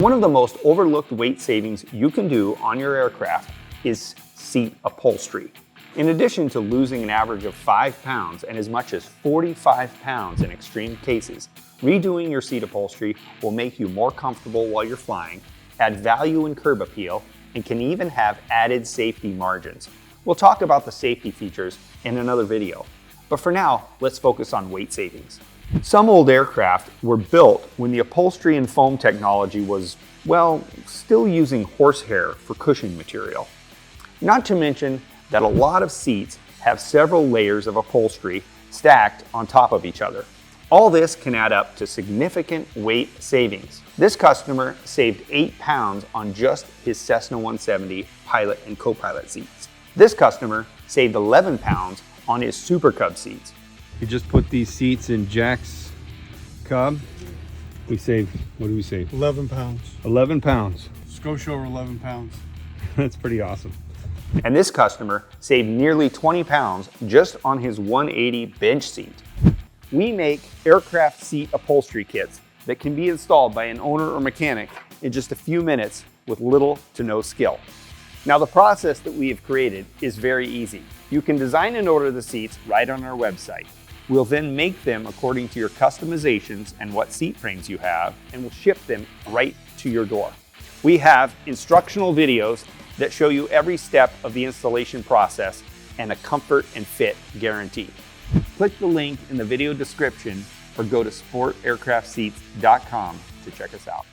One of the most overlooked weight savings you can do on your aircraft is seat upholstery. In addition to losing an average of 5 pounds and as much as 45 pounds in extreme cases, redoing your seat upholstery will make you more comfortable while you're flying, add value and curb appeal, and can even have added safety margins. We'll talk about the safety features in another video, but for now, let's focus on weight savings. Some old aircraft were built when the upholstery and foam technology was, well, still using horsehair for cushion material. Not to mention that a lot of seats have several layers of upholstery stacked on top of each other. All this can add up to significant weight savings. This customer saved 8 pounds on just his Cessna 170 pilot and co-pilot seats. This customer saved 11 pounds on his Super Cub seats. We just put these seats in Jack's Cub. We saved, what did we save? 11 pounds. 11 pounds. Just go show over 11 pounds. That's pretty awesome. And this customer saved nearly 20 pounds just on his 180 bench seat. We make aircraft seat upholstery kits that can be installed by an owner or mechanic in just a few minutes with little to no skill. Now, the process that we have created is very easy. You can design and order the seats right on our website. We'll then make them according to your customizations and what seat frames you have, and we'll ship them right to your door. We have instructional videos that show you every step of the installation process and a comfort and fit guarantee. Click the link in the video description or go to sportaircraftseats.com to check us out.